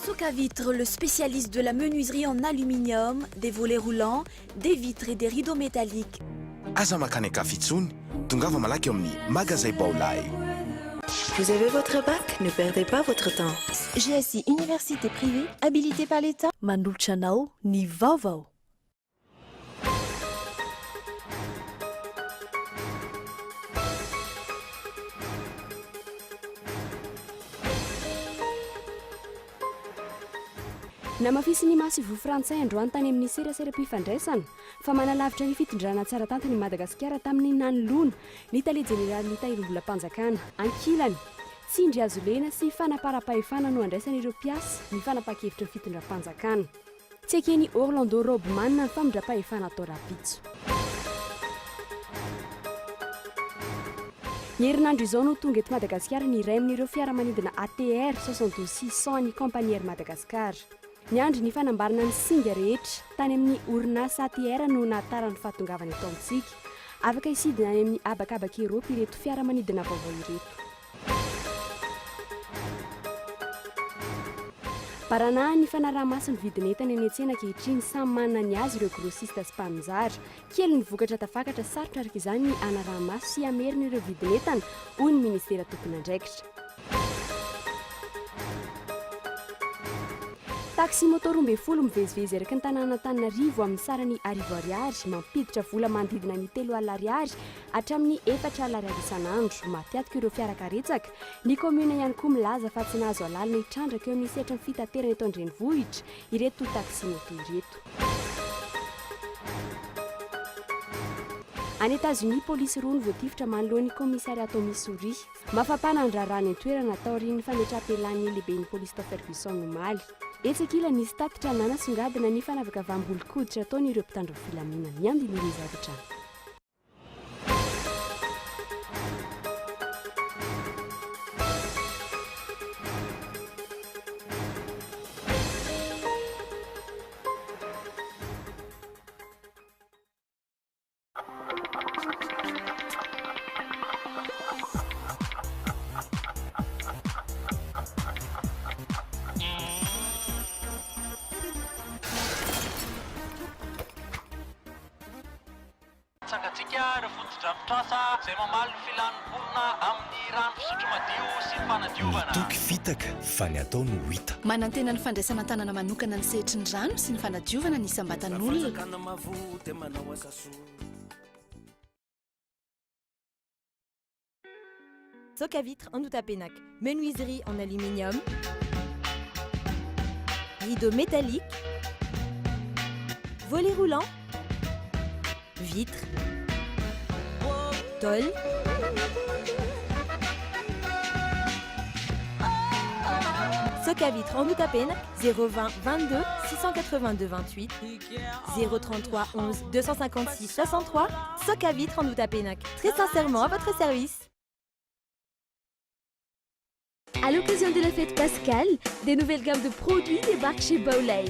Soc à vitre, le spécialiste de la menuiserie en aluminium, des volets roulants, des vitres et des rideaux métalliques. Aza makaneka fitsony, tongava malaky eo amin'ny magasin VAOVAO. Vous avez votre bac, ne perdez pas votre temps. GSI Université privée, habilitée par l'État. Manolotra anao ny VAOVAO. Namafisy ny masivo frantsay androany tany amin'ny serasera-pifandraisana fa manalavitra ny fitondrana tsara tantany Madagasikara tamin'ny nanolona ny tale jeneraly ny tahirom-bolam-panjakana ankilany tsindry azo lena sy fanapara-pahefana no andraisan'ireo mpiasa ny fanapa-kevitra ny fitondram-panjakana tsy akeny Orlando Robman ny famindram-pahefana atao rapitso. Ny herinandro izao no tonga eto Madagasikara ny iray amin'ireo fiaramanidina ATR 62600 ny compagnie Air Madagascar. Ny andro ny fanambarana ny singa rehetra tany amin'ny orinasa ATR no natarany fahatongavana eto amintsika. Afaka isidina any amin'ny abakabaka Eropa ireto fiaramanidina vaovao ireto. Parana ny fanaraha-masiny vidin'entana eny an-tsena ankehitriny samy manana ny azy ireo grossista sy mpanjara. Kely ny vokatra tafakatra sarotra araka izany ny anaraha-maso sy amerina ireo vidin'entana hoy ny ministera tompon'andraikitra. Taxi moto 12 mivezivezy araka ny tanàna Antananarivo amin'ny sarany ariary mampiditra vola mandidina ny 3 alariary hatramin'ny 4 alariary isan'andro. Matiatika ireo fiarakaretsaka. Ny commune ihany koa milaza fa tsy nahazo alalina hitrandraka eo amin'ny setra ny fitaterana eto andrenivohitra ireto taxi moto ireto. Any États-Unis, polisy roa ny voatifitra manoloan'ny commissariat au Missouri. Mafapana ny raharaha ny toerana atao rin'ny fametrapelan'ny lehiben'ny polisy tao Ferguson no maly. Etsakila nisy tatitra nanasongadina ny fanavakavam-bolo-koditra ataon'ireo mpitandro filaminana ny andininy zavatra. Toky fitaka fa ny atao no hita. Manantena ny fandraisana tanana manokana ny sehitry ny rano sy ny fanadiovana ny isam-batan'olona. Soc à vitre en Outapenac, menuiserie en aluminium, rideaux métalliques, volets roulants, vitres, tôle, Soc à vitre en Outapenac, 020 22 682 28, 033 11 256 63, Soc à vitre en Outapenac. Très sincèrement à votre service. À l'occasion de la fête pascale, des nouvelles gammes de produits débarquent chez VAOVAO.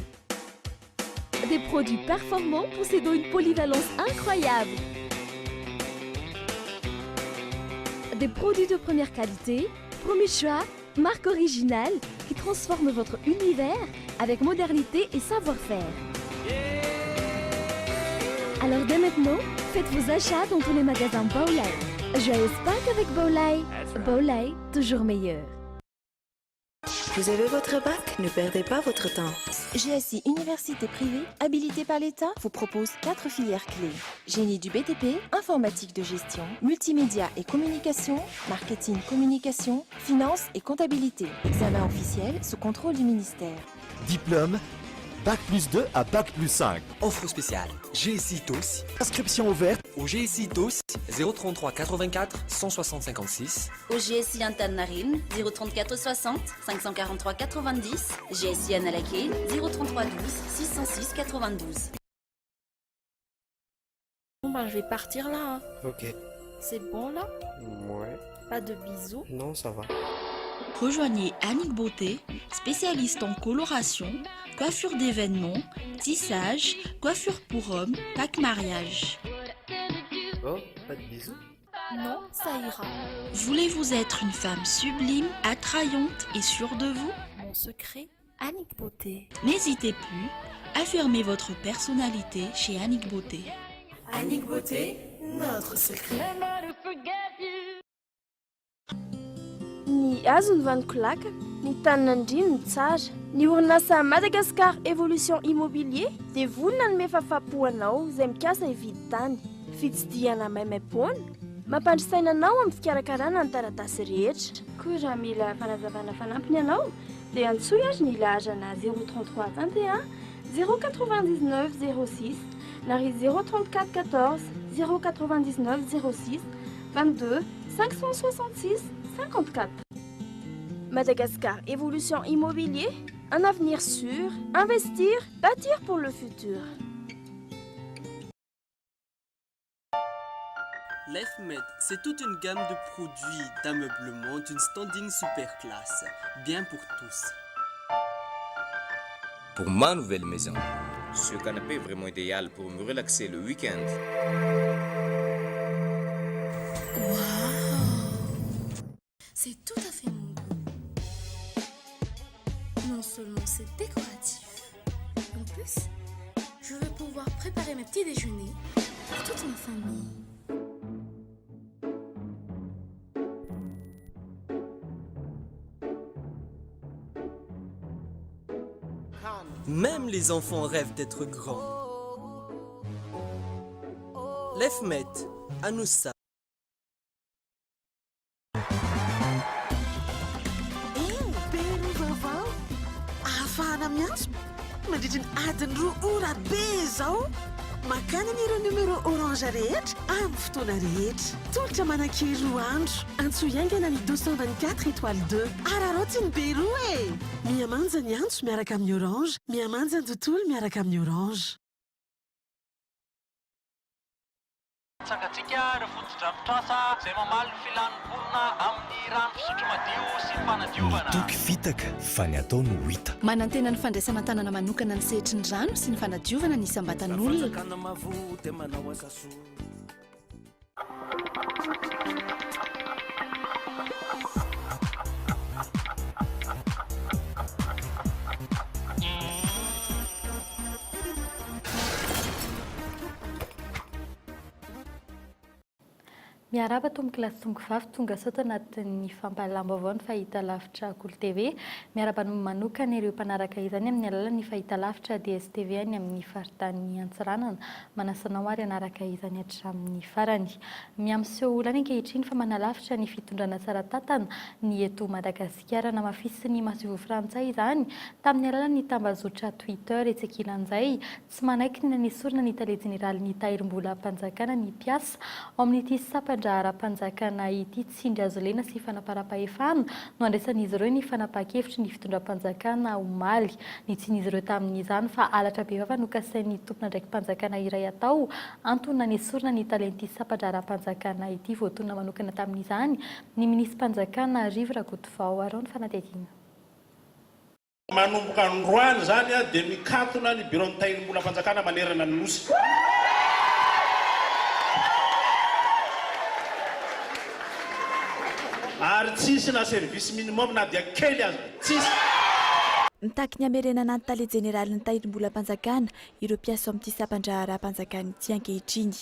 Des produits performants possédant une polyvalence incroyable. Des produits de première qualité, premier choix, marque originale qui transforme votre univers avec modernité et savoir-faire. Alors dès maintenant, faites vos achats dans tous les magasins VAOVAO. Joyeuse Pâques avec VAOVAO. VAOVAO, toujours meilleur. Vous avez votre bac, ne perdez pas votre temps. GSI Université privée, habilitée par l'État, vous propose 4 filières clés. Génie du BTP, informatique de gestion, multimédia et communication, marketing communication, finance et comptabilité. Examen officiel sous contrôle du ministère. Diplôme, Bac plus 2 à Bac plus 5. Offre spéciale, GSI TOS. Inscription ouverte au GSI TOS 033 84 160 56. Au GSI Antananarivo 034 60 543 90. GSI Analake 033 12 606 92. Bon ben je vais partir là. Hein. Ok. C'est bon là? Ouais. Pas de bisous? Non, ça va. Rejoignez Annick Beauté, spécialiste en coloration, coiffure d'événements, tissage, coiffure pour hommes, pack mariage. Oh, pas de bisous? Non, ça ira. Voulez-vous être une femme sublime, attrayante et sûre de vous? Mon secret, Annick Beauté. N'hésitez plus, affirmez votre personnalité chez Annick Beauté. Annick Beauté, notre secret. Ny hazo ny vanikolaka, ny tanina andrino ny tsara. Ny orinasa Madagascar Evolution Immobilier dia vonona ny mefafapoanao izay mikasa hividy tany. Fitsidihana maimaimpoana, mampandrisaina anao amin'ny fikarakarana ny taratasy rehetra. Koa raha mila fanazavana fanampiny ianao dia antsoy azy ny laharana 033 21 099 06 na ry 034 14 099 06 22 566 54. Madagascar Évolution Immobilier, un avenir sûr, investir, bâtir pour le futur. L'EFMED, c'est toute une gamme de produits d'ameublement d'une standing super classe, bien pour tous. Pour ma nouvelle maison, ce canapé est vraiment idéal pour me relaxer le week-end. C'est tout à fait mon goût. Non seulement c'est décoratif, en plus, je vais pouvoir préparer mes petits déjeuners pour toute ma famille. Même les enfants rêvent d'être grands. L'EFMED, à nous ça. Ahafahana miantso mandritra ny adiny 2 ora be zao makany an'ireo numéro orange rehetra amin'ny fotoana rehetra tolotra manan-kely 2 andro antso iaingana ny 224 étoile 2 ararotsy ny be 2 miamanja ny antso miaraka amin'ny orange miamanja ny tontolo miaraka amin'ny orange. Sangatsika ireo foto-drafitrasa izay mamaly ny filanimbolona amin'ny rano fisotro madio sy ny fanadiovana. Toky fitaka fa ny atao no hita. Manantena ny fandraisana tanana manokana ny sehitry ny rano sy ny fanadiovana ny isam-batan'olona. Fanjakana mavo dia manao akaso. Miaraba tomboky lasy tomboky vavy tonga sao tanatin'ny fampahalam-baovao ny fahita lavitra Kolo TV. Miaraba manokana ireo mpanaraka izany amin'ny alalan'ny fahita lavitra DSTV any amin'ny faritany Antsiranana. Manasanao ary anaraka izany hatramin'ny farany. Miamseho olana ankehitriny fa manalavitra ny fitondrana tsara tatana ny eto Madagasikara na mafisy ny masivo frantsay izany tamin'ny alalan'ny tambazotra Twitter etsekilan'izay tsy manaiky ny nanesorana ny tale jeneraly tahirim-bola mpanjakana ny piasa ao amin'ity sapan-draharam-panjakana ity tsindry azo lena sy fanaparam-pahefana no andraisan'izy ireo ny fanapahan-kevitry ny fitondram-panjakana omaly ny tsian'izy ireo tamin'izany fa alatra be vava no kasain'ny tompona ndraiky mpanjakana iray atao antony nanesorana ny talenty sapan-draharam-panjakana ity voatonona manokana tamin'izany ny minisy mpanjakana Rivo Rakotovao arao ny fanatediana. Manomboka androany zany dia mikatona ny bureau ny tahirim-bola mpanjakana manerana ny nosy. Ary tsisy na service minimum na dia kely azy tsisy. Mitaky ny amerenana ny tale jeneraly ny tahirim-bola mpanjakana ireo mpiasa amin'ity sapan-draharam-panjakana ity ankehitriny.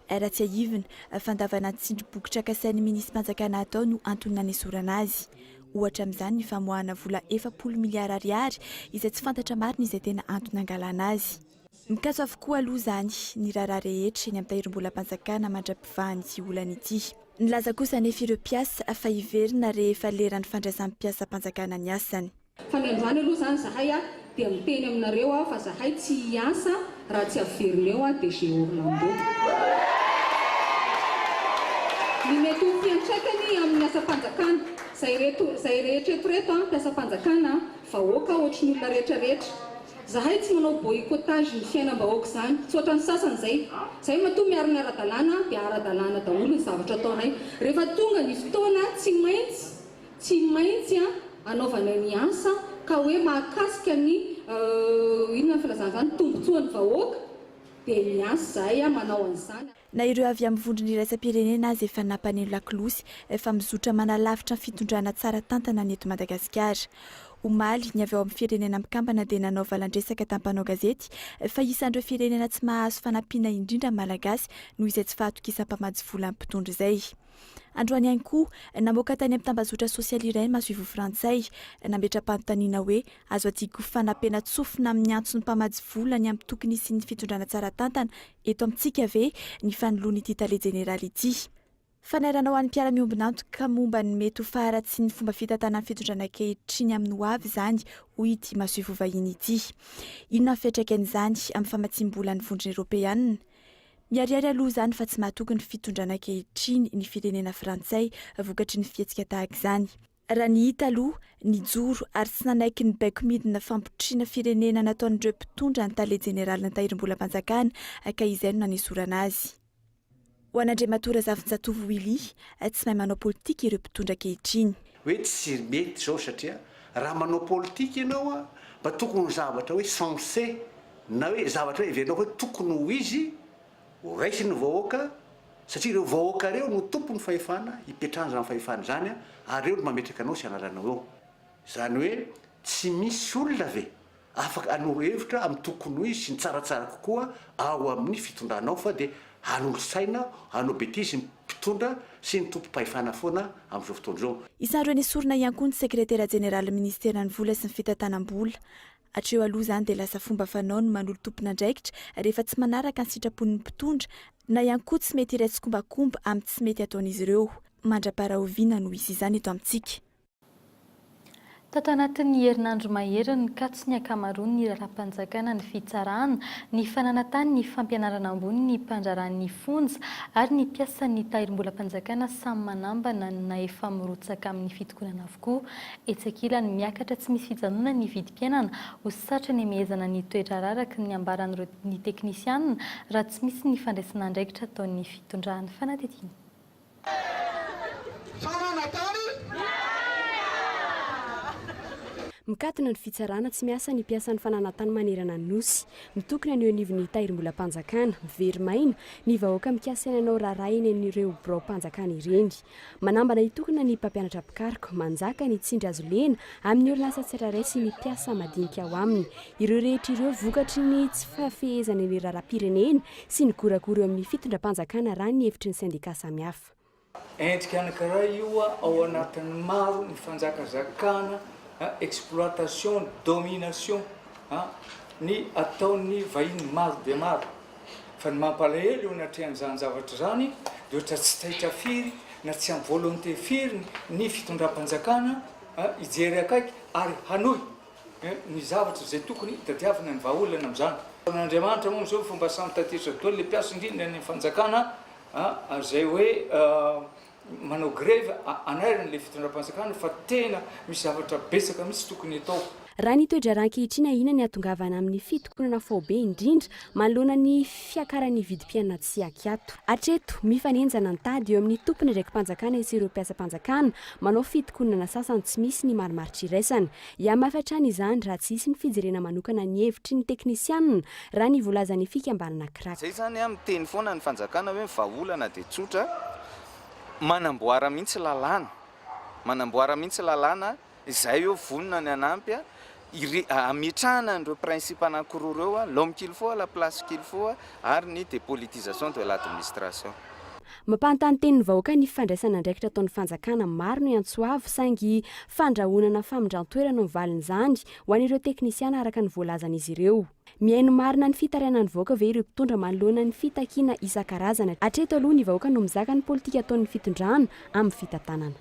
Raha-tsy aivina fandavana tsindry-bokotra kasain'ny minisy mpanjakana atao no antony nanesorana azy. Ohatra amin'izany ny famoahana vola 4 miliara ariary izay tsy fantatra marina izay tena antony angalana azy. Mikatso avokoa aloha zany ny raharaha rehetra eny amin'ny tahirim-bola mpanjakana mandra-pivahany ity olana ity. Nilaza kosa anefa ireo mpiasa fa hiverina rehefa leran'ny fandraisan'ny mpiasa mpanjakana ny asany. Fa ny androany aloha zany zahay dia miteny aminareo fa zahay tsy hiasa raha tsy averineo dia chez Orlando. Ny mety ho fiantraikany amin'ny asa mpanjakana zay rehetra eto reto mpiasa mpanjakana vahoaka ohatry ny olona rehetrarehetra. Zahay tsy manao boycottage ny fiainam-bahoaka zany, tsy ohatran'ny sasany zay matoa miaro ny ara-dalàna dia ara-dalàna daholo ny zavatra ataonay. Rehefa tonga ny fotoana tsy maintsy anaovana ny asa ka hoe mahakasika ny inona filazana zany tombotsoan'ny vahoaka dia miasa zahay manao an'izany. Na ireo avy amin'ny vondrony iraisam-pirenena azy efa nampaneno lakilosy efa mizotra manalavitra ny fitondrana tsara tantana ny eto Madagasikara. omaly ny avy ao amin'ny firenena mikambana dia nanao valandresaka tampanao gazety fa isan'ireo firenena tsy mahazo fanampiana indrindra malagasy noho izay tsy fahatokisam-pamady vola amin'ny mpitondra izay. Androany ihany koa namoaka tany amin'ny tambazotra sosialy iray ny masoivo frantsay nametra-panontaniana hoe azo adiko fanampiana tsofina amin'ny antso ny mpamady vola ny amin'ny tokony sy ny fitondrana tsara tantana eto amintsika ve ny fanoloana ity tale jeneraly ity. Fanairana ho an'ny mpiara-miombina antoka momba ny mety ho faharatsy ny fomba fitantanana ny fitondrana ankehitriny amin'ny ho avy izany ho ity masoivo vahiny ity. Inona ny fiantraikan'izany amin'ny famatsiam-bola ny vondrona Eoropeanina? Miariary aloha izany fa tsy mahatoky ny fitondrana ankehitriny ny firenena frantsay vokatry ny fihetsika tahaka izany. Raha ny hita aloha ny joro ary tsy nanaiky ny baiko midina fampitriana firenena nataon'ireo mpitondra ny tale jeneraly nitahirim-bolam-panjakana ka izay no nanesorana azy. Ho an'Andriamatora Zafinjatovo Willy, tsy mahay manao politika ireo mpitondra ankehitriny. Hoe tsy mety zao satria raha manao politika ianao mba tokony zavatra hoe sensé na hoe zavatra hoe ivenao hoe tokony ho izy raisiny ny vahoaka satria ireo vahoaka reo no tompony fahefana hipetrahana izany fahefana izany ary reo no mametraka anao sy analanao eo. Izany hoe tsy misy olona ve afaka hanoro hevitra amin'ny tokony ho izy sy ny tsaratsara kokoa ao amin'ny fitondranao fa dia hanolosaina hanao betizy ny mpitondra sy ny tompo-pahefana foana amin'izao fotoana izao. Isan'ireo nisorona ihany koa ny sekretera jeneraly ministera ny vola sy ny fitantanam-bola. Hatreo aloha izany dia lasa fomba fanao no manolo tompona andraikitra rehefa tsy manaraka ny sitrapon'ny mpitondra na ihany koa tsy mety iraitsy-kombakomba amin'ny tsy mety ataon'izy ireo. Mandra-parahoviana no izy izany eto amintsika. Tato anatin'ny herinandro maheriny ka tsy ny ankamaroany ny raharaham-panjakana ny fitsarana, ny fananatany ny fampianarana ambony ny mpandraran'ny fonja ary ny mpiasan'ny tahirim-bolam-panjakana samy manambana na efa mirotsaka amin'ny fitokonana avokoa. Etsakilany miakatra tsy misy fijanona ny vidim-piainana ho satra ny amehezana ny toetra araraky ny ambaran'ireo ny teknisianina raha tsy misy ny fandraisana andraikitra ataon'ny fitondrana fanadidina. Mikatona ny fitsarana tsy miasa ny mpiasan'ny fananatany manerana ny nosy, mitokana ny anivon'ny tahirim-bolam-panjakana, verimaina, ny vahoaka mikasana anao raharay eny anireo birao-panjakana ireny. Manambana hitokana ny mpampianatra pikaroka, manjaka ny tsindry azo lena amin'ny orinasa tsirairay sy ny mpiasa madinika ao aminy. Ireo rehetra ireo vokatry ny tsy fafehezana ny raharaham-pirenena sy ny gorakora eo amin'ny fitondram-panjakana raha ny hevitry ny sindika samihafa. Endrika anankiray io ao anatin'ny maro ny fanjakazakana exploitation, domination ny ataon'ny vahiny maro dia maro. Fa ny mampalahelo eo anatrehan'izany zavatra izany dia ohatra tsy taitra firy na tsy amin'ny volonté firy ny fitondram-panjakana hijery akaiky ary hanohy ny zavatra izay tokony tadiavina ny vahaolana amin'izany. N'Andriamanitra moa amin'izao fomba samy tatirisa daholo le mpiasa indrindra ny fanjakana izay hoe manao grève anairana le fitondram-panjakana fa tena misy zavatra betsaka mihitsy tokony atao. Raha ny toedra rahan-kehitriny ahina ny atongavana amin'ny fitokonana faobe indrindra manoloana ny fiakaran'ny vidim-piainana tsy akiato. Hatreto mifanenjana ny tady eo amin'ny tompony ndraiky mpanjakana sy ireo mpiasa-panjakana manao fitokonana sasany tsy misy ny marimaritra iraisana. Mahafatrana izany raha tsy misy ny fijerena manokana ny hevitry ny teknisianina raha ny voalazany fikambanana kiraka. Zay zany amin'ny teny foana ny fanjakana hoe vahaolana dia tsotra manamboara mihitsy lalàna. Manamboara mihitsy lalàna izay eo vonona ny anampy ametrahana ireo principe anankiroa ireo l'homme qu'il faut, la place qu'il faut ary ny dépolitisation de l'administration. Mampanontany tenin'ny vahoaka ny fandraisana andraikitra ataon'ny fanjakana maro no antsoavo saingy fandrahonana famindran-toerana ny valin'izany ho an'ireo teknisiana araka ny voalazan'izy ireo. Mihaino marina ny fitarainan'ny vahoaka ve ireo mpitondra manoloana ny fitakiana isan-karazana. Hatreto aloha ny vahoaka no mizaka ny politika ataon'ny fitondrana amin'ny fitantanana.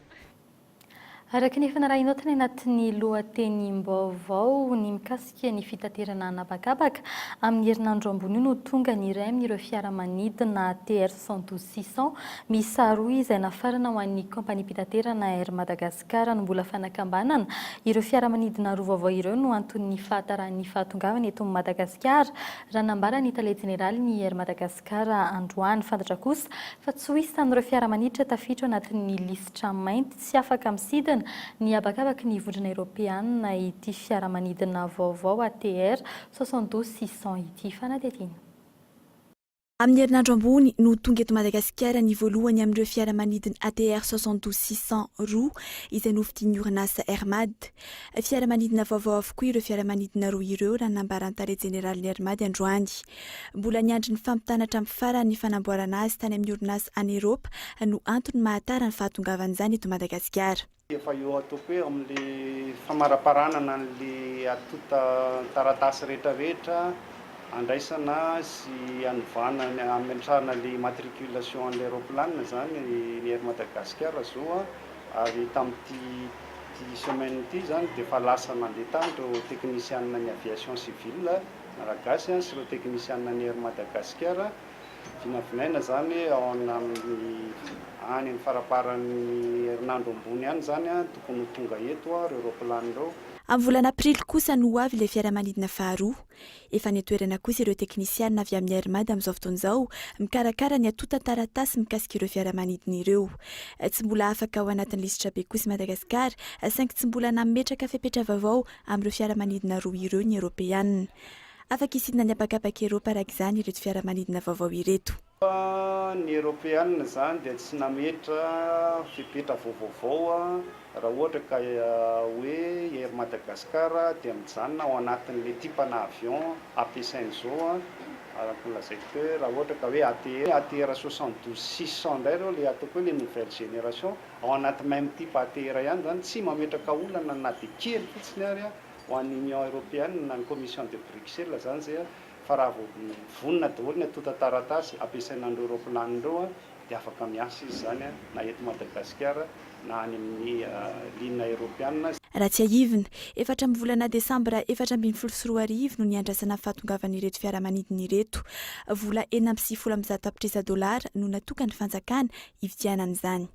Araka ny fanarahinao tany anatin'ny lohateny vaovao ny mikasika ny fitaterana anabakabaka amin'ny herinandro ambony no tonga ny iray amin'ireo fiaramanidina TR 112-600 miisa roa izay nafarana ho an'ny kompania mpitaterana Air Madagascar no mbola fanakambanana. Ireo fiaramanidina roa vaovao ireo no anton'ny fahataran'ny fahatongavana eto Madagasikara raha nambara ny tale jeneraly ny Air Madagascar androany fantatra kosa fa tsy ho isy tan'ireo fiaramaniditra tafiditra anatin'ny lisitra mainty tsy afaka misidana ny abakabaka ny vondrona Eoropeanina ity fiaramanidina vaovao ATR 72-600 ity fanadihadiana. Amin'ny herinandro ambony no tonga eto Madagasikara ny voalohany amin'ireo fiaramanidina ATR 62600 roa izay novidian'ny orinasa Hermad. Fiaramanidina vaovao avokoa ireo fiaramanidina roa ireo raha nambaran-tare jeneraly Hermad androany. Mbola niandry ny fampitanatra amin'ny farany ny fanamboarana azy tany amin'ny orinasa any Eropa no antony mahatara ny fahatongavan'izany eto Madagasikara. Efa eo atoko hoe amin'le famaraparanana n'le atota taratasy rehetrarehetra andraisana sy anovana amentrahana le matriculation an'le aéroplanina zany ny Air Madagasikara zao ary tamin'ity semaine ity zany dia efa lasa nandeha tany ireo teknisianina ny aviation civile malagasy sy ireo teknisianina ny Air Madagasikara vinavinaina zany ao amin'ny any faraparan'ny herinandro ambony any zany tokony tonga eto ireo aéroplan ireo. Amin'ny volana aprily kosa no avy ilay fiaramanidina faharoa. Efa nitoerana kosa ireo teknisianina avy amin'ny Hermad amin'izao fotoan'izao mikarakara ny atota taratasy mikasika ireo fiaramanidina ireo. Tsy mbola afaka ao anatin'ny lisitra be kosa Madagasikara saingy tsy mbola nametraka fepetra vaovao amin'ireo fiaramanidina roa ireo ny Europeanina. Afaka isidina ny apakapaka Eropa araka izany ireto fiaramanidina vaovao ireto. Ny Europeanina zany dia tsy nametra fepetra vaovao raha ohatra ka hoe Air Madagasikara dia mijanona ao anatin'le tipana avion ampiasainy zao araka ny lazaiko hoe raha ohatra ka hoe ATR 62600 indray ireo le ataoko hoe le nouvelle génération ao anaty même type ATR ihany zany tsy mametraka olana na dia kely fotsiny ary ho an'ny Union Européenne na ny Commission de Bruxelles zany zay fa raha vonona daholo ny atota taratasy ampiasaina an'ireo aéroplan ireo dia afaka miasa izy zany na eto Madagasikara na any amin'ny ligne européenne. Raha tsy ahivina, 4 volana Desambra 2024 no niandrasana fahatongavan'ireto fiaramanidina ireto. Vola $970 no natokany fanjakana hividianan'izany.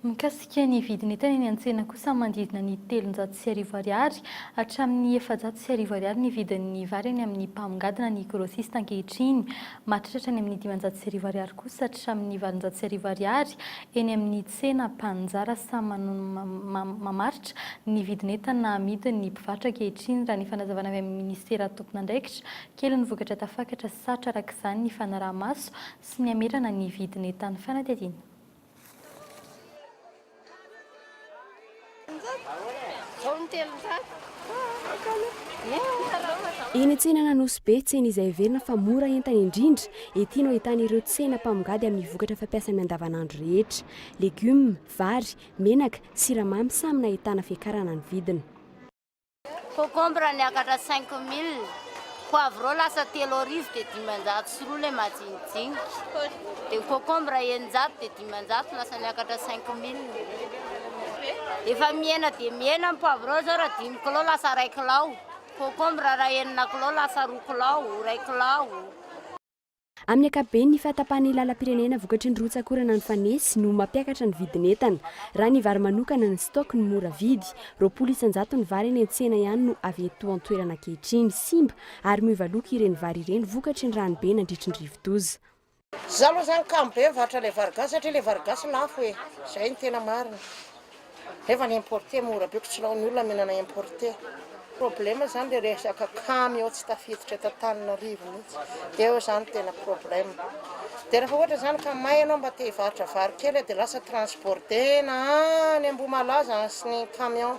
Mikasika ny vidiny entana eny an-tsena kosa manodidina ny 300 ariary hatramin'ny 400 ny vidin'ny vary any amin'ny mpamongadina ny grossiste ankehitriny, mahatratra ny amin'ny 500 ariary kosa hatramin'ny 400 ariary eny amin'ny tsena mpanjara sa mamaritra ny vidiny entana amidin'ny mpivarotra ankehitriny raha ny fanazavana avy amin'ny ministera tompon'andraikitra kely ny vokatra tafakatra sarotra araka izany ny fanaraha-maso sy ny amerana ny vidiny entana fanadihadiana. Eny tsena nanosy be tsena izay verina fa mora entana indrindra ety no ahitana ireo tsena mpamongady amin'ny vokatra fampiasa amin'ny andavanandro rehetra, legioma, vary, menaka, siramamy samy nahitana fiakarana ny vidiny. Concombre niakatra 5000, poivron lasa 3 dia 500 sy roa le majinijinika. Dia concombre 900 dia 500 lasa niakatra 5000. Efa miena dia miena ny poivron zao raha 5 kilao lasa 2 kilao. Concombre raha 9 kilao lasa 2 kilao, 2 kilao. Amin'ny ankapobeny ny fahatapahana lalam-pirenena vokatry ny rotsakorana ny fanesy no mampiakatra ny vidin'entana. Raha ny vary manokana ny stock ny mora vidy, 200 ny vary eny an-tsena ihany no avy eto an-toerana ankehitriny simba ary miovaloka ireny vary ireny vokatry ny ranobe nandritry ny rivo-doza. Zaho aloha zany kamo be mivarotra le vary gasy satria le vary gasy lafo e, izay ny tena marina. Rehefa ny importé mora be tsy laon'ny olona menana importé. Problema zany le resaka camion tsy tafiditra eto Antananarivo mihitsy. Dia eo zany tena problema. Dia rehefa ohatra zany ka may ianao mba te hivarotra vary kely dia lasa transporté na any Ambohimalaza sy ny camion.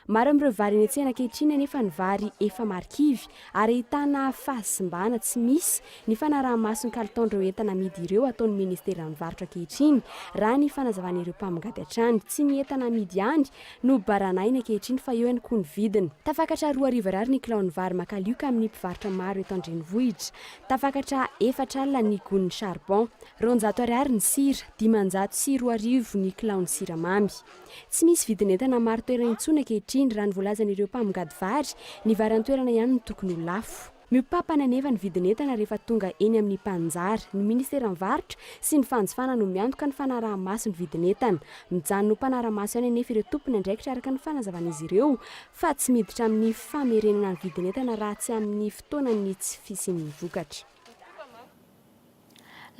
Maro amin'ireo vary eny an-tsena ankehitriny anefa ny vary efa marikivy ary ahitana fahasimbana tsy misy ny fanaraha-mason'ny kalitaon'ireo entana amidy ireo ataon'ny ministera ny varotra ankehitriny raha ny fanazavan'ireo mpamongady hatrany tsy ny entana amidy ihany no baranainy ankehitriny fa eo ihany koa ny vidiny. Tafakatra 2 ariary ny kilaon'ny vary makalioka amin'ny mpivarotra maro eto an-drenivohitra. Tafakatra 4 alina ny gon'ny charbon, 200 ariary ny sira, 500 sy 2 ny kilaon'ny siramamy. Tsy misy vidiny entana maro toerana intsony ankehitriny raha ny voalazan'ireo mpamongady vary, ny vary an-toerana ihany no tokony ho lafo. Miopampana nefa ny vidiny entana rehefa tonga eny amin'ny mpanjara, ny ministera ny varotra sy ny fanjifana no miantoka ny fanaraha-maso ny vidiny entana. Mijanona ho mpanaraha-maso ihany anefa ireo tompony andraikitra araka ny fanazavan'izy ireo fa tsy miditra amin'ny famerenana ny vidiny entana raha tsy amin'ny fotoana ny tsy fisian'ny vokatra.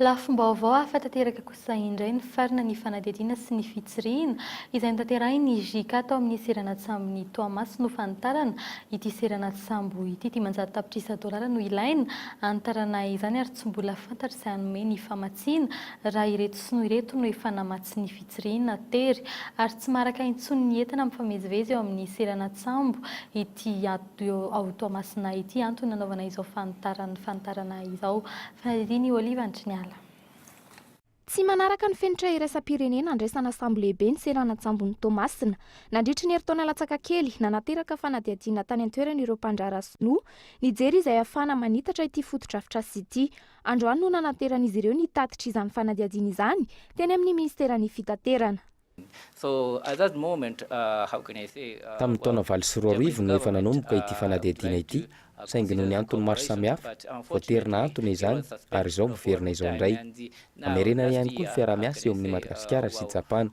Lafim-baovao ahafantateraka kosa indray ny farina ny fanadihadiana sy ny fitsirihana izay notanterahiny Jika atao amin'ny seranatsambo-ny Toamasina no fanitarana ity seranatsambo ity $10 tapitrisa no ilaina anitarana izany ary tsy mbola fantatra izay hanome ny famatsiana raha ireto sy no ireto no efa namatsy ny fitsirihana tery ary tsy maraka intsony ny entana mifamezivezy eo amin'ny seranatsambo ity ao Toamasina ity antony nanaovana izao fanitarana izao. Fanadihadiana Oliva Andriniala. Tsy manaraka ny fenitra iraisam-pirenena andraisana sambo lehibe ny seranatsambo-ny Toamasina nandritra ny herintaona latsaka kely nanateraka fanadihadiana tany an-toerana ireo mpandrara sinoa nijery izay ahafahana manitatra ity foto-drafitrasa ity. Androany no nanateran'izy ireo nitatitra izany fanadihadiana izany teny amin'ny ministeran'ny fitaterana. Tamin'ny taona 2024 no efa nanomboka ity fanadihadiana ity saingy noho ny antony maro samihafa voaterina antony izany ary izao miverina izao indray. Amerenana ihany koa ny fiarah-miasa eo amin'ny Madagasikara sy Japana.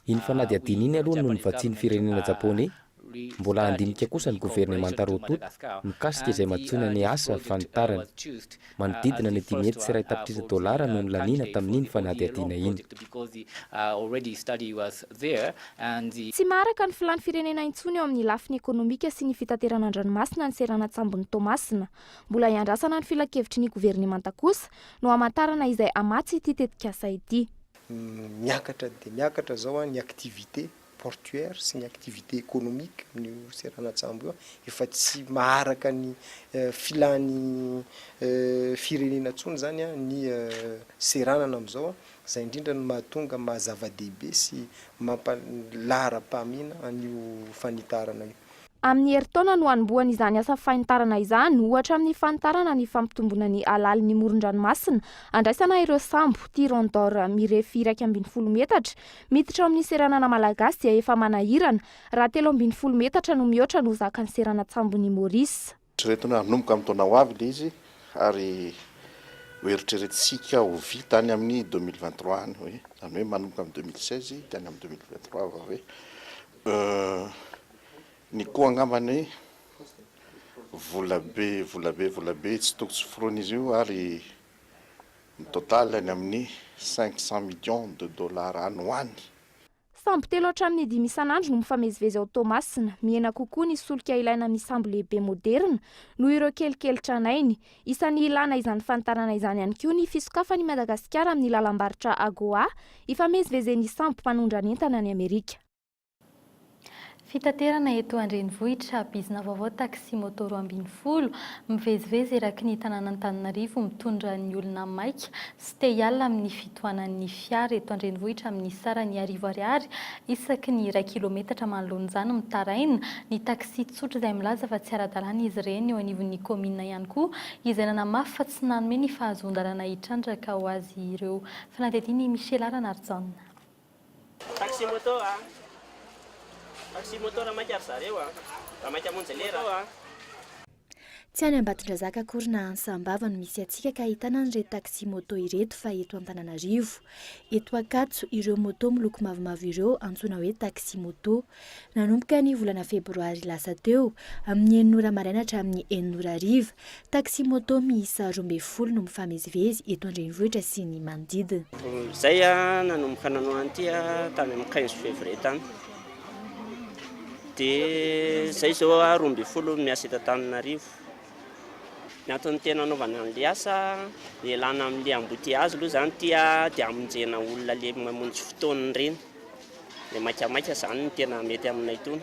Iny fanadihadiana iny aloha no nivatsian'ny firenena Japoney. Mbola andinika kosa ny governemanta rototo mikasika izay matsoina ny asa fanitarana. Manodidina ny $10.3 no nolaniana tamin'iny fanadihadiana iny. Tsy maraka ny filany firenena intsony eo amin'ny lafiny ekonomika sy ny fitaterana an-dranomasina ny seranatsambo-ny Toamasina. Mbola iandrasana ny filakevitry ny governemanta kosa no hamantarana izay amatsy ity tetikasa ity. Miakatra dia miakatra zao ny activité portuaire sy ny activité économique amin'ny seranatsambo io efa tsy maharaka ny filany firenena ntsony zany ny seranana amin'izao izay indrindra no mahatonga mahazava-dehibe sy mampalara-pahamina an'io fanitarana io. Amin'ny herintaona no hanombohan' izany asa fanitarana izany ohatra amin'ny fanitarana ny fampitomboana ny alalin'ny moron-dranomasina andraisana ireo sambo tirandor mirefy 1.20 metatra miditra amin'ny seranana malagasy dia efa manahirana raha 3.20 metatra no mihoatra no zakan'ny seranatsambo-ny Maurice. Eritreretona hanomboka amin'ny taona ho avy ilay izy ary hoeritreretintsika ho vita any amin'ny 2023 any hoe zany hoe manomboka amin'ny 2016 dia any amin'ny 2023 hoe ny koa angambany volabe tsy toko tsy forona izy io ary ny total any amin'ny $500 millions any ho any. Sambo 3 hatramin'ny 5 isan'andro no mifamezivezy ao Toamasina. Miena kokoa ny solika ilaina amin'ny sambo lehibe moderna noho ireo kelikely tranainy. Isan'ny ilana izany fanitarana izany ihany koa ny fisokafany Madagasikara amin'ny lalam-barotra AGOA ifamezivezen'ny sambo mpanondrana entana ny Amerika. Fitaterana eto Andrenivohitra bizina vaovao taxi moto 12 mivezivezy eraky ny tanàna Antananarivo mitondra ny olona maika sy te hiala amin'ny fitohanan'ny fiara eto Andrenivohitra amin'ny sarany $10 isaky ny 1 kilometatra manoloan'izany mitaraina ny taxi tsotra izay milaza fa tsy ara-dalàna izy ireny eo anivon'ny komina ihany koa izay nanamafy fa tsy nanome ny fahazon-dalàna hitrandraka ho azy ireo. Fanadihadiana Michel Aranardzon. Taxi moto Taxi moto raha maika zareo raha maika monja lera Tsy any Ambatondrazaka akory na Ansambava no misy atsika ka ahitana an'ireto taxi moto ireto fa eto Antananarivo. Eto Ankatso ireo moto miloko mavomavo ireo antsoina hoe taxi moto. Nanomboka ny volana Febroary lasa teo amin'ny 9 maraina hatramin'ny 9 taxi moto miisa 12 no mifamezivezy eto Andrenivohitra sy ny manodidina. Zay nanomboka nanao an'ity tany amin'ny 15 février tany. Dia zay zao 12 miasa eto Antananarivo. Ny antony tena anaovana an'ilay asa ialana amin'ilay embouteillage aloha zany dia amonjena olona le mamonjy fotoana ireny. Le maikamaika zany no tena mety aminay tony.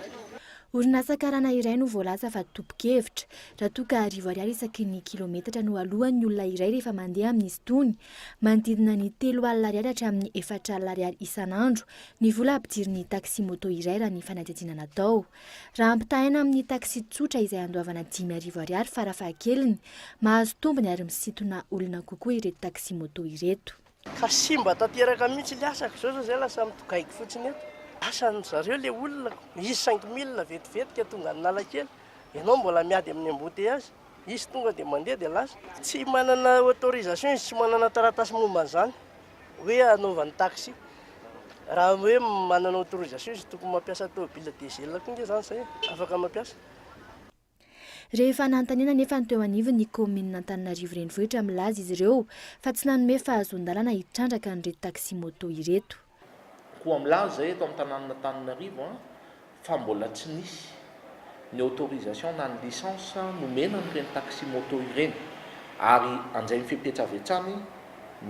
Orinasa karana iray no voalaza fa topokevitra raha toa ka $10 isaky ny kilometatra no alohan'ny olona iray rehefa mandeha amin'izy tony. Manodidina ny $3 hatramin'ny $4 isan'andro ny vola ampidiriny taxi moto iray raha ny fanadihadiana natao. Raha ampitahaina amin'ny taxi tsotra izay andoavana $10 farafahakeliny mahazo tombony ary misintona olona kokoa ireto taxi moto ireto. Ka simba tanteraka mihitsy ilay asako zao zay lasa mitokaiky fotsiny eto. Asan zareo le olona izy 5 000 vetivetika tonga ny Analakely ianao mbola miady amin'ny embouteillage izy tonga dia mandeha dia lasa tsy manana autorisation izy tsy manana taratasy momba an'izany hoe anaovany taxi raha hoe manana autorisation izy tokony mampiasa tobile diesel koa nge zany zay afaka mampiasa. Rehefa nanontaniana nefa ny teo anivo ny komina Antananarivo renivohitra milaza izy ireo fa tsy nanome fahazon-dalana hitrandraka an'ireto taxi moto ireto. Koa milaza eto amin'ny tanàna Antananarivo fa mbola tsy nisy ny autorisation na ny licence nomena n'ireny taxi moto ireny ary anjay mifipetsavetsany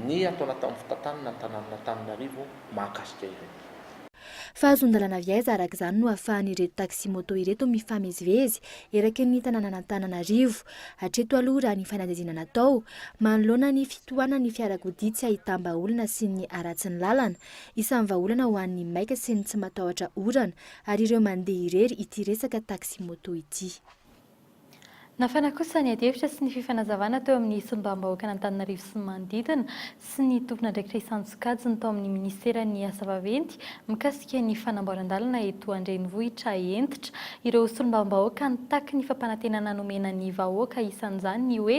ny atao anatin'ny fitantanana ny tanàna Antananarivo mahakasika ireny. Fahazon-dalana viaiza araka izany no ahafahan'ireto taxi moto ireto mifamezivezy eraky ny tanàna Antananarivo. Hatreto aloha raha ny fanadihadiana natao manoloana ny fitohanana ny fiarakodia tsy ahitam-baolana sy ny aratsy ny lalana, isan'ny vahaolana ho an'ny maika sy ny tsy matahotra orana ary ireo mandeha irery ity resaka taxi moto ity. Nafana kosa ny adihevitra sy ny fifanazavana teo amin'ny solombavam-bahoaka Antananarivo sy ny manodidina sy ny tompona andraikitra isan-tsokajiny tao amin'ny ministeran'ny asa vaventy mikasika ny fanamboaran-dalana eto an-drenivohitra entitra. Ireo solombavam-bahoaka nitaky ny fampanantenana nomena ny vahoaka isan'izany ny hoe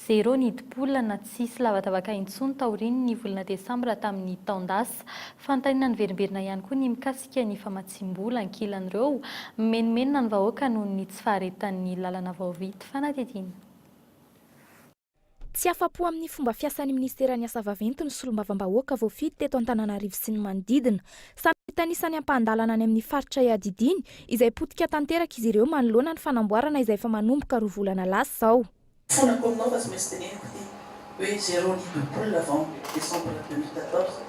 0 nidimpola na tsisy lavadavaka intsony taoriny ny volana desambra tamin'ny taondasa. Fanontaniana ny verimberina ihany koa ny mikasika ny famatsim-bola ankilan'ireo menomenona ny vahoaka noho ny tsy faharetan'ny lalana vaovita. Tsy afa-po amin'ny fomba fiasan'ny ministeran'ny asa vaventy ny solombavam-bahoaka voafidy teto Antananarivo sy ny manodidina. Samy tanisany ampa-andalana any amin'ny faritra Iadidiny izay potika tanteraka izy ireo manoloana ny fanamboarana izay efa manomboka 2 volana lasa zao. Fona comme nova se maintsy teneniko ty hoe 0 nidimpola avant décembre 2014.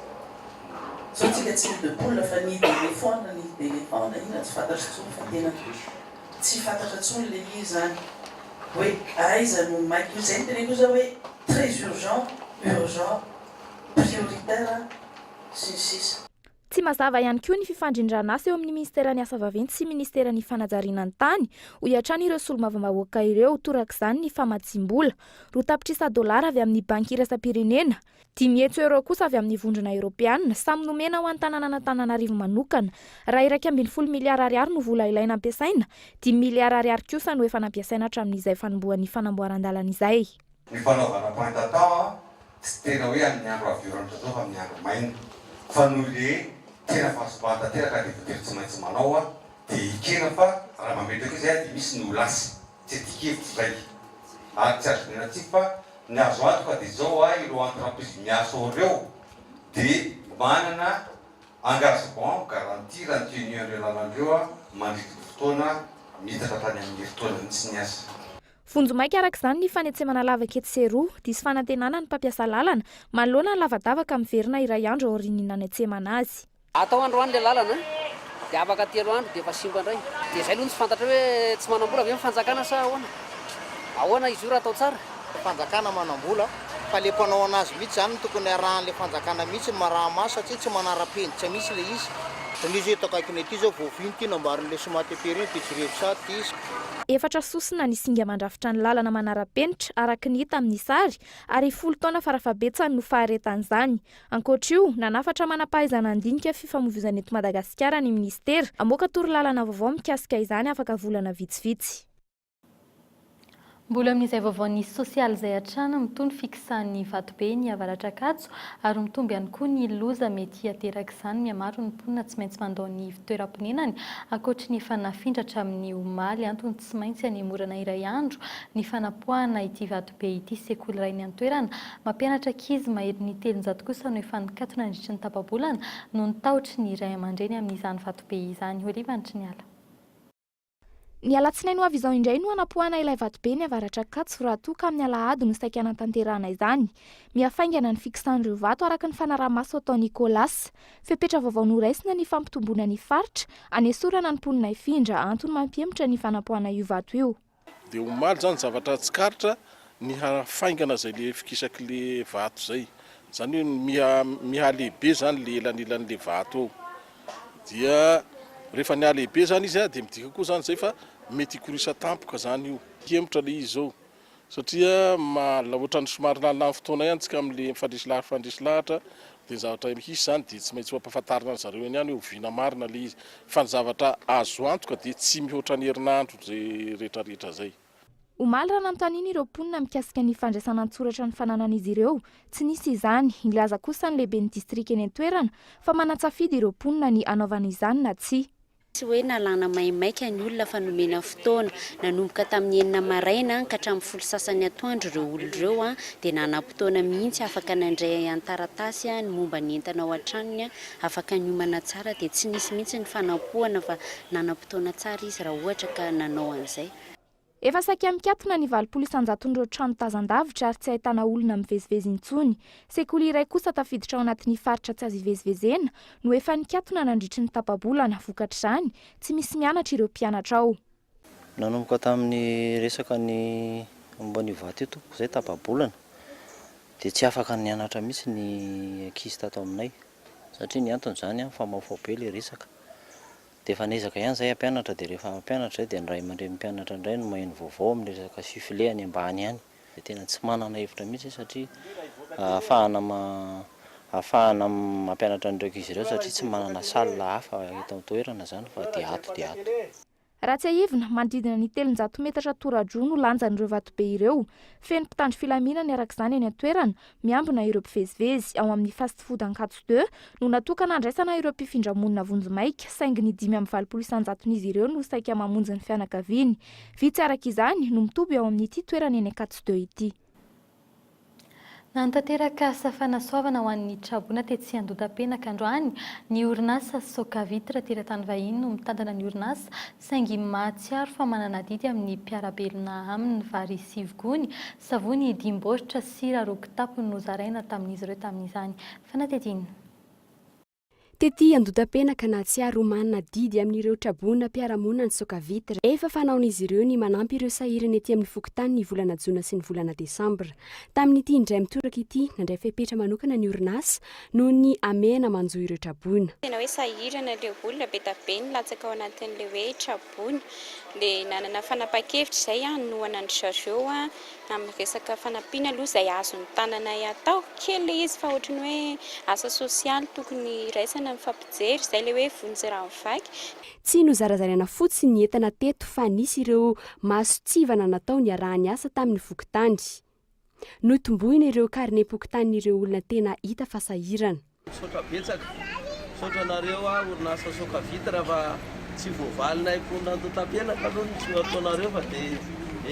Sotsika tsy nidimpola fa ny téléphone ina tsy fantatra tsony fa tena tsy fantatra tsony le izy zany. Oui, aiza no maiky izay ny teneniko zao hoe très urgent, prioritaire, sisy. Tsy mazava ihany koa ny fifandrindrana asa eo amin'ny ministeran'ny asa vaventy sy ministeran'ny fanajariana ny tany ho iatrany ireo solombavam-bahoaka ireo torak'izany ny famatsim-bola. $100 avy amin'ny banky iraisam-pirenena, €500 kosa avy amin'ny vondrona Europeana samy nomena ho an-tanàna Antananarivo manokana. Raha $240 miliara no vola ilaina ampiasaina, $10 miliara kosa no efa nampiasaina hatramin'izay fanombohan'ny fanamboaran-dalana izay. Ny fanaovana pointatao tsy tena hoe amin'ny andro aviorana zao fa amin'ny andro maina fa noho le tena fahasobata teraka dia votery tsy maintsy manao dia ikena fa raha mametraka izay dia misy ny olasy tsy tikevitra izay ary tsy azo menatsika fa ny azo antoka dia zao ireo entreprise miasa ireo dia manana engagement garantie raha ny tian'ireo lalandreo mandritra fotoana miditra tany amin'ny fotoana mihitsy ny asa. Vonjomaika arak'izany ny fanetsemana lavaka eto seroa disy fanantenana ny mpampiasa lalana manoloana ny lavadavaka miverina iray andro aorian'ny nanetsemana azy. Atao androany le lalana dia afaka 3 andro dia efa simba indray. Dia izay aloha tsy fantatra hoe tsy manambola avy amin'ny fanjakana sa ahoana. Ahoana izy io raha atao tsara. Fanjakana manambola fa le mpanao anazy mihitsy zany tokony arahan'le fanjakana mihitsy ny maraha-maso satria tsy manara-penitra mihitsy le izy. Nisy eto akaikiny ety zao voaviny ty nambarin'le somateperiny pitsirevisat izy. Efatra sosina ny singa mandrafitra ny lalana manara-penitra araka ny hita amin'ny sary ary 10 taona farafabetsany no faharetan'izany. Ankoatr'io, nanafatra manam-pahaizana andinika fifamoivoizana eto Madagasikara ny ministera amoaka torolalana vaovao mikasika izany afaka volana vitsivitsy. Mbola amin'izay vaovao ny sosialy izay hatrana mitony fiksan'ny vatobe ny avaratra Ankatso ary mitomby ihany koa ny loza mety hateraka izany mihamaro ny mponina tsy maintsy mandao ny fitoeram-ponenany ankoatra ny fanafindratra amin'ny omaly antony tsy maintsy hanemorana iray andro ny fanapoahana ity vatobe ity sekoly iray ny antoerana mampianatra ankizy mahery ny 300 kosa no efa nikatona nandritry ny tapa-bolana no nitaotry ny iray aman-dreny amin'izany vatobe izany. Olivantry ny ala. Ny alatsinainy ho avy izao indray no hanapohana ilay vatobe ny avaratra Ankatso raha toa ka amin'ny alahady no saika hanatanterahana izany. Mihafaingana ny fikisan'ireo vato araka ny fanaraha-maso atao Nicolas. Fepetra vaovao noraisina ny fampitomboana ny faritra anesorana ny mponina ifindra antony mampiemitra ny fanapohana io vato io. Dia omaly zany zavatra tsikaritra ny hafaingana izay le fikisaky le vato zay. Zany hoe mihalehibe zany le elanilan'le vato eo. Dia rehefa ny alehibe zany izy dia midika koa zany zay fa mety hikorisa tampoka zany io. Kempotra le izy zao satria ohatran'ny somary nalina fotoana ihany tsika amin'le fandresy lahatra dia zavatra misy zany dia tsy maintsy mampahafantarina ny zareo ihany hoe ovina marina le izy fa ny zavatra azo antoka dia tsy mihoatra ny herinandro zay rehetrarehetra zay. Omaly raha nanontaniana ireo mponina mikasika ny fandraisana an-tsoratra ny fananan'izy ireo tsy nisy izany. Ilaza kosa ny lehiben'ny distrika eny an-toerana fa manatsafidy ireo mponina ny anaovana izany na tsy. Tsy hoe nalàna maimaika ny olona fa nomena fotoana nanomboka tamin'ny 9 maraina ka hatramin'ny 10 sasany atoandro ireo olona ireo a dia nanam-potoana mihitsy afaka nandray an-taratasy ny momba ny entana ao an-tranony afaka niomana tsara dia tsy nisy mihitsy ny fanampoana fa nanam-potoana tsara izy raha ohatra ka nanao an'izay. Efa saika mikatona ny 700 trano tazan-davitra ary tsy ahitana olona mivezivezy intsony. Sekoly iray kosa tafiditra ao anatin'ny faritra tsy azo ivezivezena no efa nikatona nandritry ny tapa-bolana vokatr'izany tsy misy mianatra ireo mpianatra ao. Nanomboka tamin'ny resaka ny momba ny vato eto izay tapa-bolana dia tsy afaka nianatra mihitsy ny ankizy tato aminay satria ny antony izany fa maofabe ilay resaka. Dia efa nezaka ihany izay hampianatra dia rehefa hampianatra izay dia ny ray aman-dreny mpianatra indray no maheno vaovao amin'ny resaka sifle any ambany ihany. Dia tena tsy manana hevitra mihitsy satria ahafahana mampianatra an'ireo ankizy ireo satria tsy manana salina hafa eto toerana izany fa dia ato dia ato. Raha tsy ahivina manodidina ny 300 metatra tora-droa no lanjan'ireo vatobe ireo. Feno mpitandro filaminana arak'izany eny an-toerana miambina ireo mpivezivezy ao amin'ny fast food Ankatso 2 no natokana andraisana ireo mpifindra-monina vonjimaika saingy ny 520 isanjaton'izy ireo no saika mamonjy ny fianakaviany. Vitsy arak'izany no mitoby ao amin'ity toerana eny Ankatso 2 ity. Nantanteraka safanasoavana ho an'ny trabona tetsy Andotapenaka androany ny orinasa Soka Vitra teratany vahiny no mitantana ny orinasa saingy mahatsiaro fa manana didy amin'ny mpiarabelona aminy vary sivigony savony dimbotritra sira rokitapony no zaraina tamin'izy ireo tamin'izany. Fanatetiny. Tety Andotapenaka nahatsiaro manana didy amin'ireo trabona mpiaramonina ny Soka Vitra. Efa fanaon'izy ireo ny manampy ireo sahirana etỳ amin'ny fokontany ny volana Jona sy ny volana Desambra. Tamin'ity indray mitoraka ity nandray fepetra manokana ny orinasa noho ny amena manjo ireo trabona. Tena hoe sahirana ilay olona be tabe ny latsaka ao anatin'ilay hoe trabona. Dia nanana fanapa-kevitra izay nohana ny zareo amin'ny resaka fanampiana aloha izay azo ny tanana atao kely izy fa ohatrany hoe asa sosialy tokony raisana mifampijery izay ilay hoe vonjy ranovaky. Tsy no zarazaraina fotsiny ny entana teto fa nisy ireo masotsivana natao ny arahany asa tamin'ny vokotany. Notombohina ireo karine-pokotanin'ireo olona tena hita fa sahirana. Misaotra betsaka, misaotra anareo orinasa Soka Vitra fa tsy voavalina imponina Andotapenaka aloha ny tsy ataonareo fa dia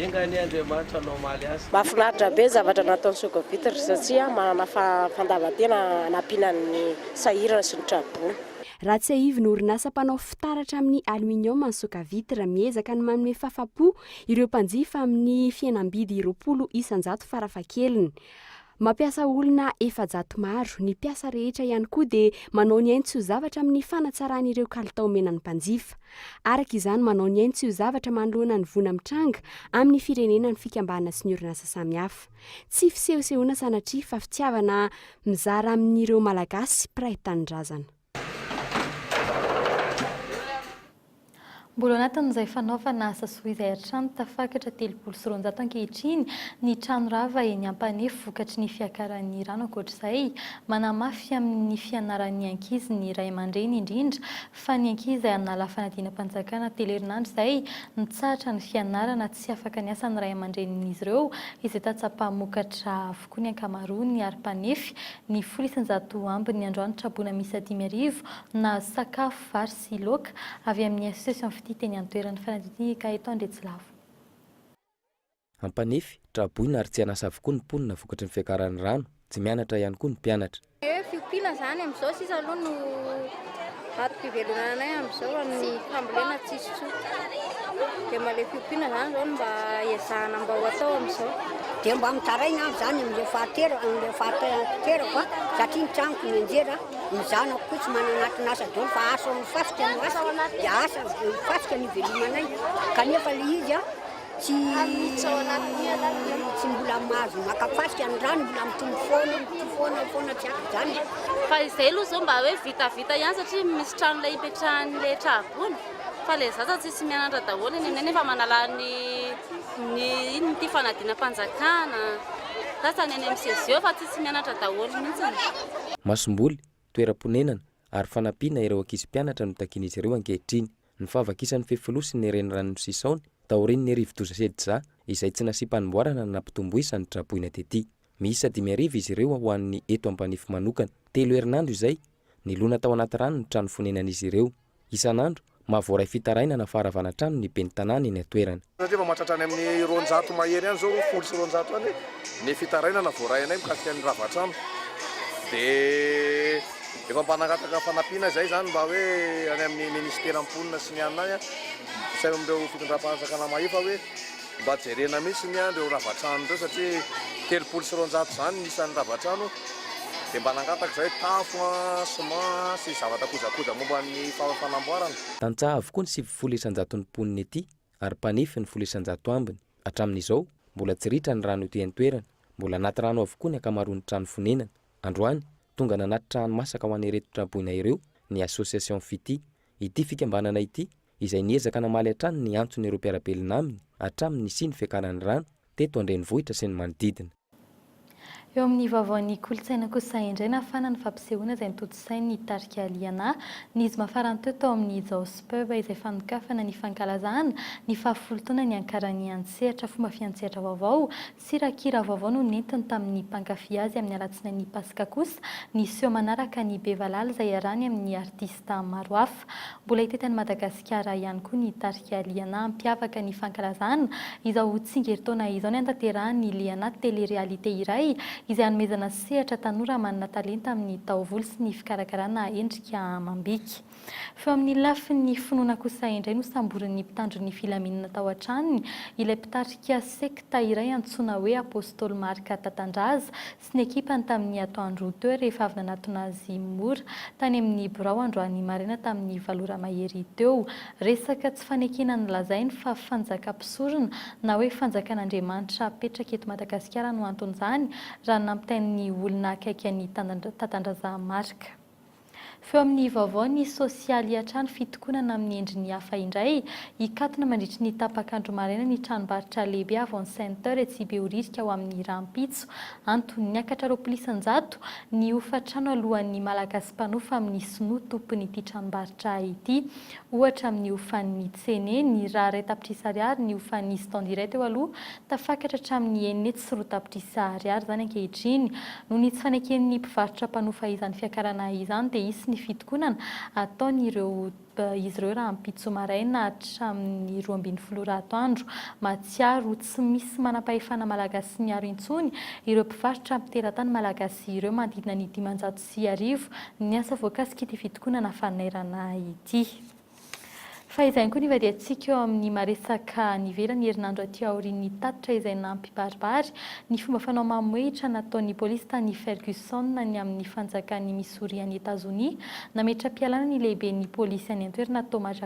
enga ny Andriamanitra normaly azy. Mahafinaritra be zavatra nataon'ny Soka Vitra satria manana fandavan-tena anampianan'ny sahirana sy ny trabona. Raha tsy ahivina orinasa mpanao fitaratra amin'ny aluminium ny Soka Vitra miezaka ny manome fahafa-po ireo mpanjifa amin'ny fihenam-bidy 20 isanjato farafahakeliny. Mampiasa olona 400 maro, ny mpiasa rehetra ihany koa dia manao ny ainy tsy ho zavatra amin'ny fanatsaran'ireo kalitao menan'ny mpanjifa. Araka izany manao ny ainy tsy ho zavatra manoloana ny vona mitranga amin'ny firenena ny fikambanana sy ny orinasa samihafa. Tsy fisehosehoana sanatria fa fitiavana mizara amin'ireo malagasy mpiray tanindrazana. Mbola anatin'izay fanaovana asa soa izay hatrany tafakatra 300 ankehitriny ny trano rava eny Ampanefy vokatry ny fiakaran'ny rano ankoatr'izay manamafy amin'ny fianaran'ny ankizy ny ray aman-dreny indrindra fa ny ankizy hanala fanadinam-panjakana telo-herinandro izay nitsahatra ny fianarana tsy afaka niasa ny ray aman-drenin'izy ireo izay tatsapamokatra avokoa ny ankamaroany ary Mpanefy ny 100 ambiny androany trabona misy 5,000 na sakafo vary sy laoka avy amin'ny association teny an-toerany fanadiny ka eto Andretsilavo. Ampanefy, traboina ary tsy hanasa avokoa ny mponina vokatry ny fiakaran'ny rano, tsy mianatra ihany koa ny mpianatra. Fiompiana zany amin'izao sisa aloha no ato-pivelonanay amin'izao amin'ny fambolena tsisy tsotra. Dia male fiompiana zany zao mba iazahana mba ho atao amin'izao. Dia mba mitaraina zany amin'ilay fahaterako satria ny tranoko mianjera ny zanako koa tsy mananatina asa dolo fa asa mifasika ny asa dia asa mifasika ny velomanay kanefa le izy tsy mbola mahazo makafasika ny rano mbola mitombo foana tsy aky zany. Fa izay aloha zao mba hoe vitavita ihany satria misy trano ilay ipetrahan'ilay trabona fa le zaza tsisy mianatra daholo eny nefa manala ny fanadinam-panjakana sasany eny amin'sezio fa tsisy mianatra daholo mihitsy. Masomboly, toeram-ponenana ary fanampiana ireo ankizy mpianatra no takin'izy ireo ankehitriny. Ny fahavakisany fefilosy ny renirano sisaony taoriny ny rivo-doza sedza izay tsy nasiam-panamboarana nampitomboisany traboina tety. Miisa 5,000 izy ireo ho an'ny eto Ampanefy manokana. 3 herinandro izay nilona tao anaty rano ny trano fonenan'izy ireo. Isan'andro mahavoaray fitarainana faravana-trano ny ben'ny tanàna eny atoerana. Satria efa mahatratrany amin'ny 200 mahery ihany zao 100 any ny fitarainana voarainay mikasika ny ravatrano dia efa mpanangataka fanampiana zay zany mba hoe any amin'ny ministera amponina sy ny anay say amin'ireo fitondram-pahatsakana mahefa hoe mba jerena mihitsy ny andreo ravatrano ireo satria 300 zany nisan'ny ravatrano dia mba nangataka zay tafo ciment sy zavatra kojakoja momba ny fanamboarana. Tantsaha avokoa ny 700 ny mponina ety ary mpanefy ny 700 ambiny. Hatramin'izao mbola tsy ritra ny rano ety an-toerana, mbola anaty rano avokoa ny ankamaroan'ny trano fonenana. Androany tonga nanaty trano masaka ho an'ireto traboina ireo ny association Fity. Ity fikambanana ity izay niezaka namaly hatrany ny antson'ireo mpiarabelona aminy hatramin'ny siny fiakaran'ny rano teto an-drenivohitra sy ny manodidina. Eo amin'ny vaovaon'ny kolontsaina kosa indray nafana ny fampisehoana izay nitotsainy nitarika liana ny izy mafarany teo amin'ny izao spub izay fanokafana ny fankalazahana ny fahafolotona ny ankarany antsehatra fomba fiantsehatra vaovao sy rakira vaovao no nentiny tamin'ny mpankafy azy amin'ny alatsinainy pasika kosa ny seo manaraka ny bevalala izay arany amin'ny artista maro hafa. Mbola hitetany Madagasikara ihany koa ny tarika liana mpiavaka ny fankalazahana izao tsingeritaona izao ny antanterahany liana télé-réalité iray izay hanomezana sehatra tanora manana talenta amin'ny taovolo sy ny fikarakarana endrika amam-bika. Feo amin'ny lafin'ny finoana kosa indray no samborin'ny mpitandro ny filaminana tao an-tranony ilay mpitarika sekta iray antsoina hoe apôstôly Marka Tatandraza sy ny ekipany tamin'ny atoandro teo rehefa avy nanatona azy mora tany amin'ny birao androany maraina tamin'ny valora mahery teo. Resaka tsy fanekena ny lazainy fa fanjaka-pisorona na hoe fanjakan'Andriamanitra apetraka eto Madagasikara no anton'izany raha nampitain'ny olona akaiky ny Tatandraza Marka. Feo amin'ny vaovao ny sosialy hatrany fitokonana amin'ny endriny hafa indray hikatona mandritry ny tapakandro maraina ny tranombarotra lehibe avon center etsy Behoririka ao amin'ny rampitso antony niakatra ropolisan-jato ny hofatrano alohan'ny malagasy mpanofa amin'ny sinoa tompon'ity tranombarotra ity. Ohatra amin'ny hofan'ny tsene ny raha ray tapitrisa ariary ny hofan'ny stand iray teo aloha tafakatra hatramin'ny enety sy roa tapitrisa ariary zany ankehitriny. Noho ny tsy faneken'ny mpivarotra mpanofa izany fiakarana izany dia isy ny fitokonana ataon'ireo izy ireo raha ampitso maraina hatramin'ny 12 atoandro. Matsiaro tsy misy manam-pahefana malagasy miaro intsony ireo mpivarotra mpiteratany malagasy ireo manodidina ny 500 ny asa voakasika ity fitokonana fanerana ity. Fa izay koa ny vadiantsika eo amin'ny maresaka nivelany herinandro aty aorian'ny tatitra izay nampibaribary ny fomba fanao mamoetra nataon'ny polisy tany Ferguson ny amin'ny fanjakany Missouri any Etazonia nametra-pialana ny lehiben'ny polisy any an-toerana Thomas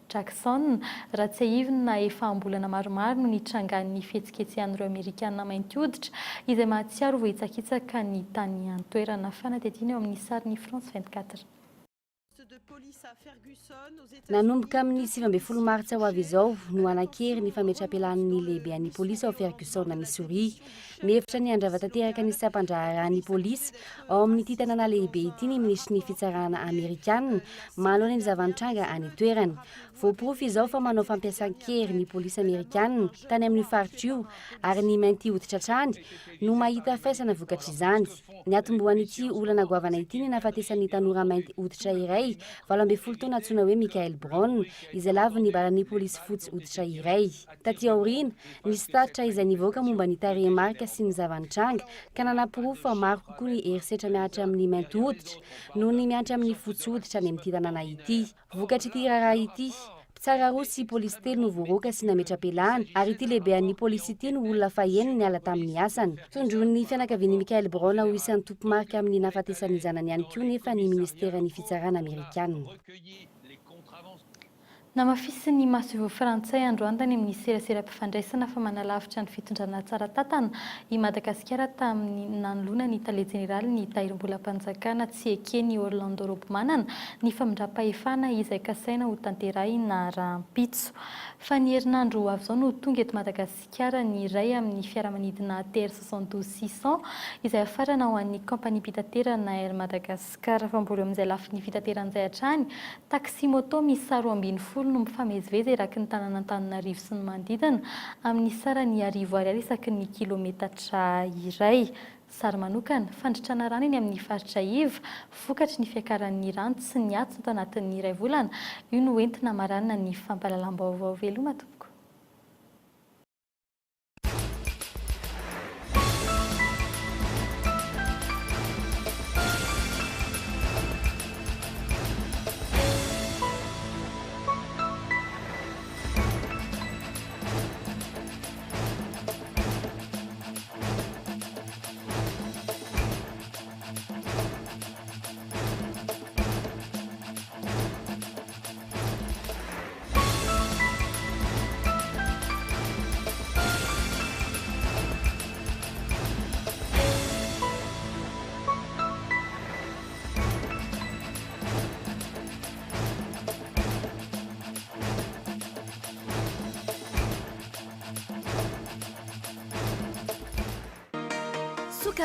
Jackson raha tsy ahivina efa ambolana maromaro no nitrangan'ny fihetsiketsehan'ireo Amerikanina mainty hoditra izay mahatsiaro vohitsakitsaka ny tany an-toerana. Fanadidina eo amin'ny sarin'ny France 24. Nanomboka amin'ny 7 martsa ho avy izao no anakery ny fametra-pialan'ny lehibe an'ny polisy ao Ferguson na Missouri. Mihevitra ny andrava tanteraka ny sampandraharan'ny polisy ao amin'ity tanàna lehibe ity ny minisitry ny fitsarana Amerikanina manoloana ny zavantranga any toerany. Voaporofo izao fa manao fampiasan-kery ny polisy Amerikanina tany amin'ny faritra io ary ny mainty hoditra trany no mahita faisana vokatra izany. Ny atombohan'ity olana goavana ity ny nafatesan'ny tanora mainty hoditra iray 12 taona antsoina hoe Michael Brown izay lava nibaran'ny polisy fotsy hoditra iray. Taty aoriana nisy tatitra izay nivoaka momba ny tarehimarika sy ny zavantranga ka nanapirofo fa maro kokoa ny herisetra miaratra amin'ny mainty hoditra noho ny miaratra amin'ny fotsy hoditra any amin'ity tanàna ity. Vokatra ity raharaha ity tsara roa sy polisy telo no voaroaka sy nametra-pialana ary ity lehibean'ny polisy ity no olona faheniny niala tamin'ny asany. Tondron'ny fianakavian'i Michael Brown ho isan'ny tompomarika amin'ny nafatesan'ny zanany ihany koa nefa ny ministeran'ny fitsarana Amerikanina. Namafisin'ny maso frantsay androany tany amin'ny serasera-mpifandraisana fa manalavitra ny fitondrana tsara tatana i Madagasikara tamin'ny nanoloana ny tale jeneraly ny tahirim-bolam-panjakana tsy ekeny Orlando Robomanana ny famindram-pahefana izay kasaina ho tanterahina rahampitso. Fa ny herinandro avy izao no tonga eto Madagasikara ny iray amin'ny fiaramanidina TR62600 izay afarana ho an'ny kompania mpitaterana Air Madagasikara fa mbola amin'izay lafiny fitateran'izay hatrany taxi moto misy 12 tontolo no mifamezivezy eraky ny tanàn'Antananarivo sy ny manodidina amin'ny sarany arivo ariary isaky ny kilometatra iray. Sary manokana fandritrana rano eny amin'ny faritra Iva, vokatry ny fiakaran'ny rano sy ny ato tao anatin'ny iray volana, io no entina maranina ny fampahalalam-baovao. Veloma tompoko.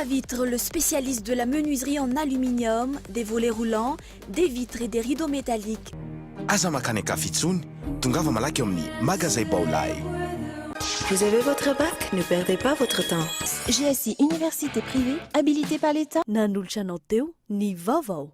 Vitre, le spécialiste de la menuiserie en aluminium, des volets roulants, des vitres et des rideaux métalliques. Aza makany akafitsony, tongava malaky amin'ny magasin Baolay. Vous avez votre bac? Ne perdez pas votre temps. GSI Université privée, habilitée par l'État. Nanulcha Nanteo, ni VAOVAO.